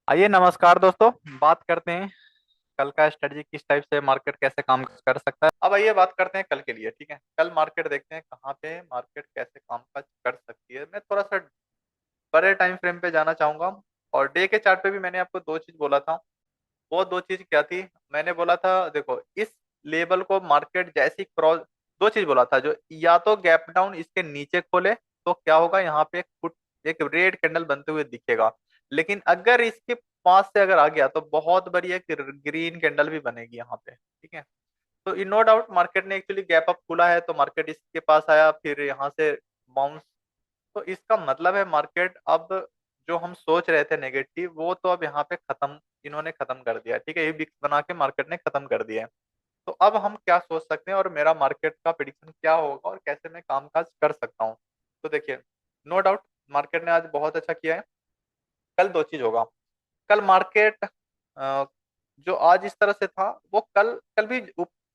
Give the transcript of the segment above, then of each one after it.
आइए नमस्कार दोस्तों। बात करते हैं कल का स्ट्रेटजी किस टाइप से मार्केट कैसे काम कर सकता है। अब आइए बात करते हैं कल के लिए। ठीक है, कल मार्केट देखते हैं कहाँ पे मार्केट कैसे काम काज कर सकती है। मैं थोड़ा सा बड़े टाइम फ्रेम पे जाना चाहूंगा। और डे के चार्ट पे भी मैंने आपको दो चीज बोला था। वो दो चीज क्या थी? मैंने बोला था देखो, इस लेवल को मार्केट जैसी क्रॉस, दो चीज बोला था, जो या तो गैप डाउन इसके नीचे खोले तो क्या होगा, यहाँ पे एक फुट, एक रेड कैंडल बनते हुए दिखेगा। लेकिन अगर इसके पास से अगर आ गया तो बहुत बड़ी एक ग्रीन कैंडल भी बनेगी यहाँ पे। ठीक है, तो इन नो डाउट मार्केट ने एक्चुअली गैप अप खुला है तो मार्केट इसके पास आया, फिर यहाँ से बाउंस। तो इसका मतलब है मार्केट अब, जो हम सोच रहे थे नेगेटिव, वो तो अब यहाँ पे खत्म, इन्होंने खत्म कर दिया। ठीक है, ये बिक्स बना के मार्केट ने खत्म कर दिया है। तो अब हम क्या सोच सकते हैं और मेरा मार्केट का प्रिडिक्शन क्या होगा और कैसे मैं कामकाज कर सकता हूँ। तो देखिए, नो डाउट मार्केट ने आज बहुत अच्छा किया है। कल दो चीज होगा। कल मार्केट जो आज इस तरह से था वो कल कल भी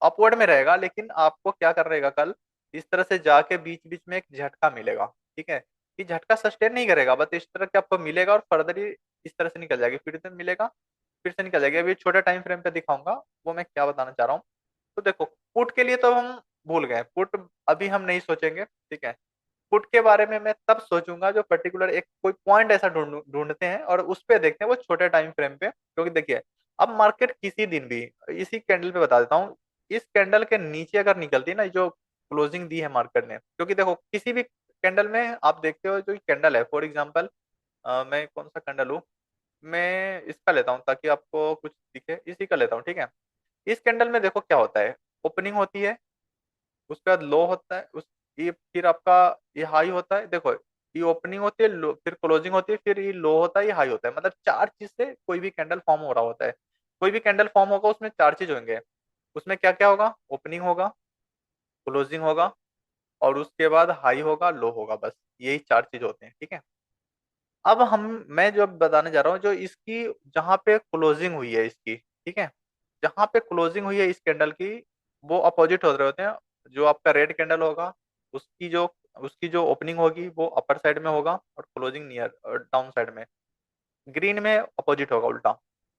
अपवर्ड में रहेगा, लेकिन आपको क्या कर रहेगा, कल इस तरह से जाके बीच बीच में एक झटका मिलेगा। ठीक है, ये झटका सस्टेन नहीं करेगा, बस इस तरह के आपको मिलेगा और फर्दर ही इस तरह से निकल जाएगी, फिर से मिलेगा, फिर से निकल जाएगी। अभी छोटे टाइम फ्रेम पे दिखाऊंगा वो मैं क्या बताना चाह रहा हूँ। तो देखो, पुट के लिए तो हम भूल गए, पुट अभी हम नहीं सोचेंगे। ठीक है, पुट के बारे में मैं तब सोचूंगा जो पर्टिकुलर एक कोई पॉइंट ऐसा ढूंढते हैं और उस पे देखते हैं वो छोटे टाइम फ्रेम पे। क्योंकि देखिए, अब मार्केट किसी दिन भी, इसी कैंडल पे बता देता हूँ, इस कैंडल के नीचे अगर निकलती है ना, जो क्लोजिंग दी है मार्केट ने, क्योंकि देखो किसी भी कैंडल में आप देखते हो, जो कैंडल है फॉर एग्जाम्पल, मैं कौन सा कैंडल हूँ, मैं इसका लेता हूँ ताकि आपको कुछ दिखे, इसी का लेता हूँ। ठीक है, इस कैंडल में देखो क्या होता है, ओपनिंग होती है, उसके बाद लो होता है, उस ये फिर आपका ये हाई होता है। देखो, ये ओपनिंग होती है, लो, फिर क्लोजिंग होती है, फिर ये लो होता है, ये हाई होता है। मतलब चार चीज से कोई भी कैंडल फॉर्म हो रहा होता है। कोई भी कैंडल फॉर्म होगा उसमें चार चीज होंगे। उसमें क्या क्या होगा, ओपनिंग होगा, क्लोजिंग होगा, और उसके बाद हाई होगा, लो होगा, बस यही चार चीज होते हैं। ठीक है, अब मैं जो बताने जा रहा हूँ, जो इसकी जहां पे क्लोजिंग हुई है इसकी, ठीक है, जहां पे क्लोजिंग हुई है इस कैंडल की, वो अपोजिट हो रहे होते हैं। जो आपका रेड कैंडल होगा, उसकी जो उसकी जो ओपनिंग होगी वो अपर साइड में होगा और क्लोजिंग नियर डाउन साइड में, ग्रीन में अपोजिट होगा, उल्टा।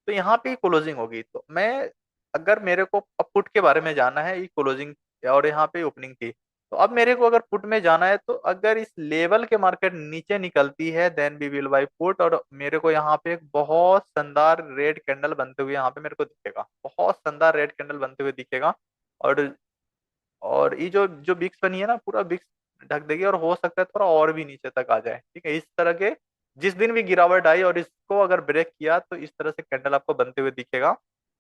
तो यहाँ पे क्लोजिंग होगी, तो मैं, अगर मेरे को अब पुट के बारे में जानना है, ये क्लोजिंग और यहाँ पे ओपनिंग थी, तो अब मेरे को अगर पुट में जाना है, तो अगर इस लेवल के मार्केट नीचे निकलती है then we will buy put, और मेरे को यहाँ पे एक बहुत शानदार रेड कैंडल बनते हुए यहाँ पे मेरे को दिखेगा, बहुत शानदार रेड कैंडल बनते हुए दिखेगा। और ये जो जो बिक्स बनी है ना, पूरा बिक्स ढक देगी, और हो सकता है थोड़ा और भी नीचे तक आ जाए। ठीक है, इस तरह के जिस दिन भी गिरावट आई और इसको अगर ब्रेक किया तो इस तरह से कैंडल आपको बनते हुए दिखेगा।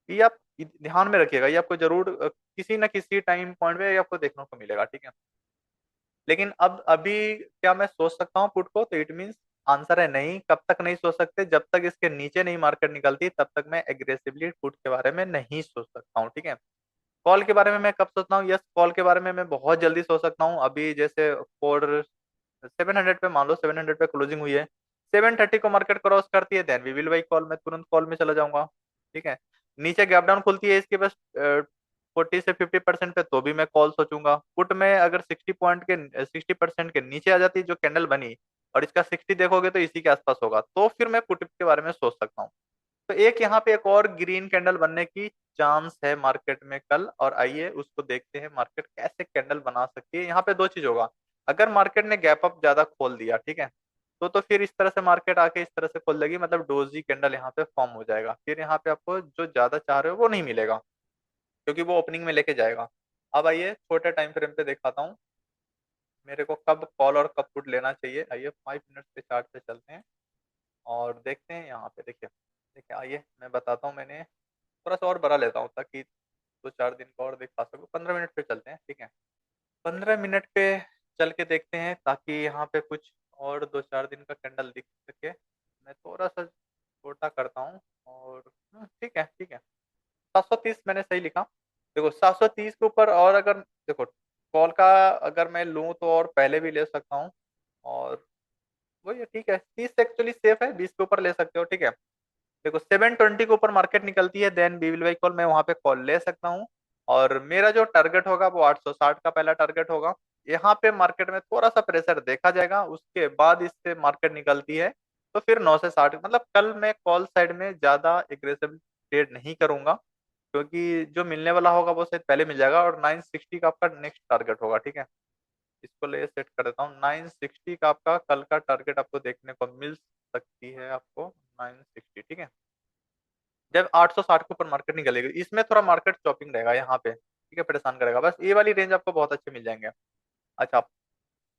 ये आप ध्यान में रखिएगा, ये आपको जरूर किसी न किसी टाइम पॉइंट पे ये आपको देखने को मिलेगा। ठीक है, लेकिन अब अभी क्या मैं सोच सकता हूँ पुट को? तो इट मीन्स आंसर है नहीं। कब तक नहीं सोच सकते? जब तक इसके नीचे नहीं मार्केट निकलती तब तक मैं एग्रेसिवली पुट के बारे में नहीं सोच सकता हूँ। ठीक है, कॉल के बारे में मैं कब सोचता हूँ? यस, कॉल के बारे में मैं बहुत जल्दी सोच सकता हूँ। अभी जैसे फॉर 700 पे, मान लो 700 पे क्लोजिंग हुई है, 730 को मार्केट क्रॉस करती है, then we will buy call, मैं तुरंत कॉल में चला जाऊंगा। ठीक है, नीचे गैप डाउन खुलती है इसके बस 40 से 50% पे, तो भी मैं कॉल सोचूंगा। पुट में अगर 60% के नीचे आ जाती है जो कैंडल बनी, और इसका 60 देखोगे तो इसी के आसपास होगा, तो फिर मैं पुट के बारे में सोच सकता हूँ। तो एक यहाँ पे एक और ग्रीन कैंडल बनने की चांस है मार्केट में कल, और आइए उसको देखते हैं मार्केट कैसे कैंडल बना सकती है। यहाँ पे दो चीज होगा, अगर मार्केट ने गैप अप ज्यादा खोल दिया, ठीक है, तो फिर इस तरह से मार्केट आके इस तरह से खोल देगी, मतलब डोजी कैंडल यहाँ पे फॉर्म हो जाएगा, फिर यहाँ पे आपको जो ज्यादा चाह रहे हो वो नहीं मिलेगा, क्योंकि वो ओपनिंग में लेके जाएगा। अब आइए छोटे टाइम फ्रेम पे दिखाता हूँ मेरे को कब कॉल और कब पुट लेना चाहिए। आइए 5 मिनट के चार्ट पे चलते हैं और देखते हैं। यहाँ पे देखिए, देखिए आइए मैं बताता हूँ। मैंने थोड़ा सा और बड़ा लेता हूँ ताकि 2-4 दिन का और दिखा सकूँ। 15 मिनट पे चलते हैं, ठीक है, 15 मिनट पे चल के देखते हैं, ताकि यहाँ पे कुछ और 2-4 दिन का कैंडल दिख सके। मैं थोड़ा सा छोटा करता हूँ, और ठीक है, ठीक है, 730 मैंने सही लिखा। देखो 730 के ऊपर, और अगर देखो कॉल का अगर मैं लूँ तो और पहले भी ले सकता हूँ, और वही है, ठीक है, 30 एक्चुअली सेफ है, 20 के ऊपर ले सकते हो। ठीक है, देखो 720 के ऊपर मार्केट निकलती है, then we will buy call, मैं वहां पे कॉल ले सकता हूँ। और मेरा जो टारगेट होगा वो 860 का पहला टारगेट होगा। यहाँ पे मार्केट में थोड़ा सा प्रेशर देखा जाएगा, उसके बाद इससे मार्केट निकलती है तो फिर 9 से 60, मतलब कल मैं कॉल साइड में ज्यादा एग्रेसिव ट्रेड नहीं करूंगा, क्योंकि जो मिलने वाला होगा वो शायद पहले मिल जाएगा। और 960 का आपका नेक्स्ट टारगेट होगा, ठीक है। इसको ले सेट कर देता हूँ। 960 का आपका कल का टारगेट आपको देखने को मिल सकती है, आपको 960, ठीक है। जब 860 के ऊपर मार्केट निकलेगी, इसमें थोड़ा मार्केट चॉपिंग रहेगा यहाँ पे, ठीक है, परेशान करेगा। बस ये वाली रेंज आपको बहुत अच्छे मिल जाएंगे। अच्छा,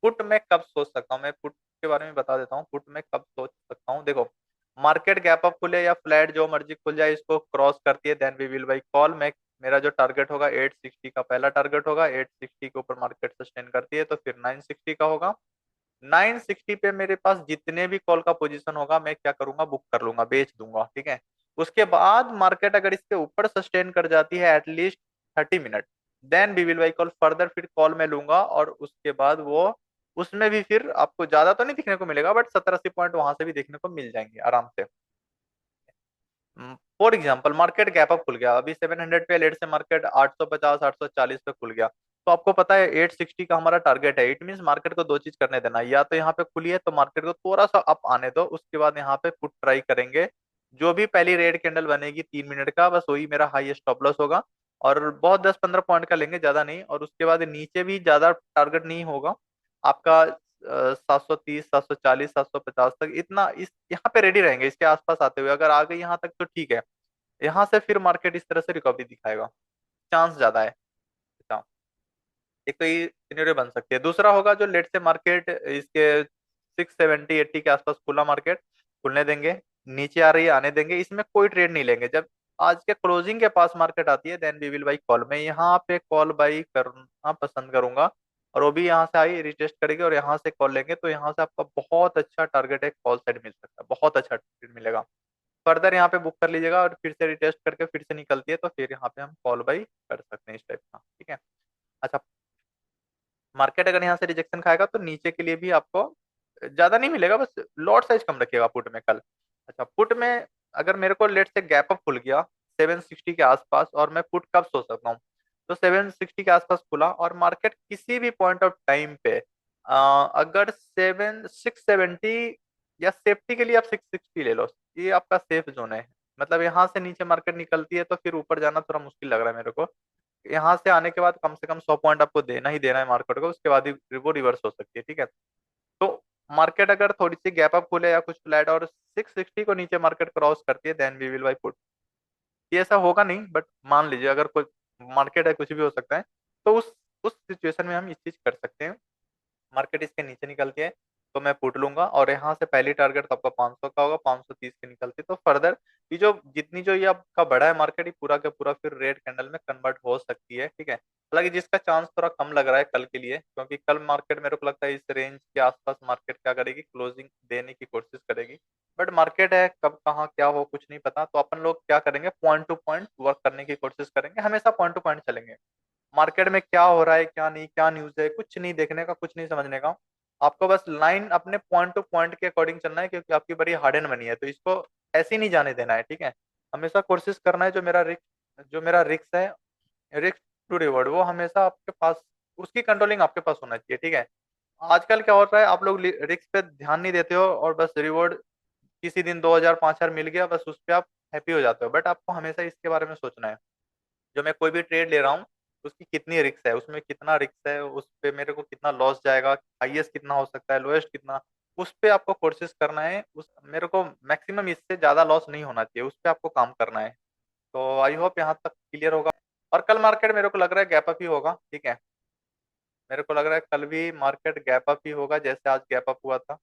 पुट में कब सोच सकता हूँ, मैं पुट के बारे में बता देता हूँ। पुट में कब सोच सकता हूँ, देखो, मार्केट गैप अप खुले या फ्लैट जो मर्जी खुल जाए, इसको क्रॉस करती है then we will buy call. मैं, मेरा जो टारगेट होगा 860 का पहला टारगेट होगा। 860 के ऊपर मार्केट सस्टेन करती है तो फिर 960 का होगा। 960 पे मेरे पास जितने भी कॉल का पोजीशन होगा मैं क्या करूंगा, बुक कर लूंगा, बेच दूंगा, ठीक है। उसके बाद मार्केट अगर इसके ऊपर सस्टेन कर जाती है at least 30 minute, then we will buy call further, फिर कॉल में लूंगा। और उसके बाद वो, उसमें भी फिर आपको ज्यादा तो नहीं दिखने को मिलेगा, बट 70-80 पॉइंट वहां से भी देखने को मिल जाएंगे आराम से। For example market gap up खुल गया अभी 700 पे, लेट से मार्केट 850 840 पे खुल गया, तो आपको पता है 860 का हमारा टारगेट है। इट मीन मार्केट को दो चीज करने देना, या तो यहाँ पे खुली है तो मार्केट को थोड़ा सा अप आने दो, उसके बाद यहाँ पे पुट ट्राई करेंगे। जो भी पहली रेड कैंडल बनेगी 3 मिनट का, बस वही मेरा हाई स्टॉप लॉस होगा। और बहुत 10-15 पॉइंट का लेंगे, ज्यादा नहीं। और उसके बाद नीचे भी ज्यादा टारगेट नहीं होगा आपका। 730 740 750 तक इतना इस यहाँ पे रेडी रहेंगे, इसके आसपास आते हुए अगर आ गई यहाँ तक तो ठीक है। यहाँ से फिर मार्केट इस तरह से रिकवरी दिखाएगा, चांस ज्यादा है। अच्छा, एक तो ये सिनेरियो बन सकती है। दूसरा होगा जो लेट से मार्केट इसके 670-80 के आसपास खुला, मार्केट खुलने देंगे, नीचे आ रही है आने देंगे, इसमें कोई ट्रेड नहीं लेंगे। जब आज के क्लोजिंग के पास मार्केट आती है then we will buy call. मैं यहाँ पे कॉल बाई करना पसंद करूंगा। और वो भी यहाँ से आई रिटेस्ट करेगी और यहाँ से कॉल लेंगे, तो यहाँ से आपका बहुत अच्छा टारगेट है, कॉल साइड मिल सकता है, बहुत अच्छा ट्रेड मिलेगा। फर्दर यहाँ पे बुक कर लीजिएगा और फिर से रिटेस्ट करके फिर से निकलती है तो फिर यहाँ पे हम कॉल बाई कर सकते हैं इस टाइप का, ठीक है। अच्छा, मार्केट अगर यहाँ से रिजेक्शन खाएगा तो नीचे के लिए भी आपको ज्यादा नहीं मिलेगा, बस लॉट साइज कम रखिएगा पुट में कल। अच्छा, पुट में अगर मेरे को लेट से गैप अप खुल गया 760 के आसपास, और मैं पुट कब सो सकता हूँ, तो 760 के आसपास खुला और मार्केट किसी भी पॉइंट ऑफ टाइम पे अगर 670, या सेफ्टी के लिए आप 660 ले लो, ये आपका सेफ जोन है। मतलब यहाँ से नीचे मार्केट निकलती है तो फिर ऊपर जाना थोड़ा मुश्किल लग रहा है मेरे को। यहाँ से आने के बाद कम से कम 100 पॉइंट आपको देना ही देना है मार्केट को, उसके बाद ही वो रिवर्स हो सकती है, ठीक है। तो मार्केट अगर थोड़ी सी गैप अप खुले या कुछ फ्लैट और 660 को नीचे मार्केट क्रॉस करती है then we will buy put. ये ऐसा होगा नहीं, बट मान लीजिए अगर कोई मार्केट है, कुछ भी हो सकता है, तो उस सिचुएशन में हम इस चीज कर सकते हैं। मार्केट इसके नीचे निकलती है तो मैं पुट लूंगा, और यहाँ से पहली टारगेट तो आपका 500 का होगा, 530 के निकलती है तो फर्दर ये जो जितनी जो ये आपका बड़ा है मार्केट, ये पूरा का पूरा फिर रेड कैंडल में कन्वर्ट हो सकती है, ठीक है। हालांकि जिसका चांस थोड़ा कम लग रहा है कल के लिए, क्योंकि कल मार्केट मेरे को लगता है इस रेंज के आसपास मार्केट क्या करेगी, क्लोजिंग देने की कोशिश करेगी। बट मार्केट है, कब कहाँ क्या हो कुछ नहीं पता, तो अपन लोग क्या करेंगे, पॉइंट टू पॉइंट वर्क करने की कोशिश करेंगे, हमेशा पॉइंट टू पॉइंट चलेंगे। मार्केट में क्या हो रहा है क्या नहीं, क्या न्यूज है, कुछ नहीं देखने का, कुछ नहीं समझने का। आपको बस लाइन अपने पॉइंट टू पॉइंट के अकॉर्डिंग चलना है, क्योंकि आपकी बड़ी हार्ड एंड बनी है, तो इसको ऐसे ही नहीं जाने देना है, ठीक है। हमेशा कोशिश करना है जो मेरा रिक्स है, रिस्क टू रिवॉर्ड, वो हमेशा आपके पास, उसकी कंट्रोलिंग आपके पास होना चाहिए, ठीक है। आजकल क्या होता है, आप लोग रिस्क पे ध्यान नहीं देते हो और बस रिवॉर्ड किसी दिन 2000 5000 मिल गया, बस उस पर आप हैप्पी हो जाते हो। बट आपको हमेशा इसके बारे में सोचना है, जो मैं कोई भी ट्रेड ले रहा हूँ उसकी कितनी रिस्क है, उसमें कितना रिस्क है, उस पे मेरे को कितना लॉस जाएगा, हाईएस्ट कितना हो सकता है, लोएस्ट कितना, उस पे आपको कोशिश करना है। उस मेरे को मैक्सिमम इससे ज्यादा लॉस नहीं होना चाहिए, उस पे आपको काम करना है। तो आई होप यहाँ तक क्लियर होगा। और कल मार्केट मेरे को लग रहा है गैप अप ही होगा, ठीक है। मेरे को लग रहा है कल भी मार्केट गैप अप ही होगा जैसे आज गैप अप हुआ था।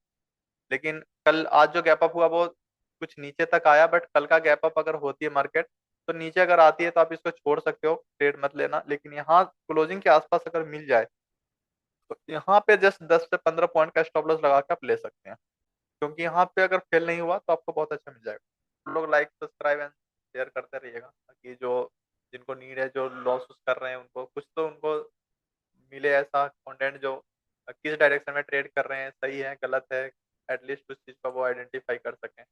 लेकिन कल आज जो गैप अप हुआ वो कुछ नीचे तक आया, बट कल का गैप अप अगर होती है मार्केट तो नीचे अगर आती है तो आप इसको छोड़ सकते हो, ट्रेड मत लेना। लेकिन यहाँ क्लोजिंग के आसपास अगर मिल जाए तो यहाँ पे जस्ट 10 से 15 पॉइंट का स्टॉप लॉस लगा के आप ले सकते हैं, क्योंकि यहाँ पे अगर फेल नहीं हुआ तो आपको बहुत अच्छा मिल जाएगा। लोग लाइक सब्सक्राइब एंड शेयर करते रहिएगा, ताकि जो जिनको नीड है, जो लॉस कर रहे हैं, उनको कुछ तो उनको मिले ऐसा कंटेंट जो किस डायरेक्शन में ट्रेड कर रहे हैं, सही है गलत है, एटलीस्ट उस चीज को वो आइडेंटिफाई कर सकें।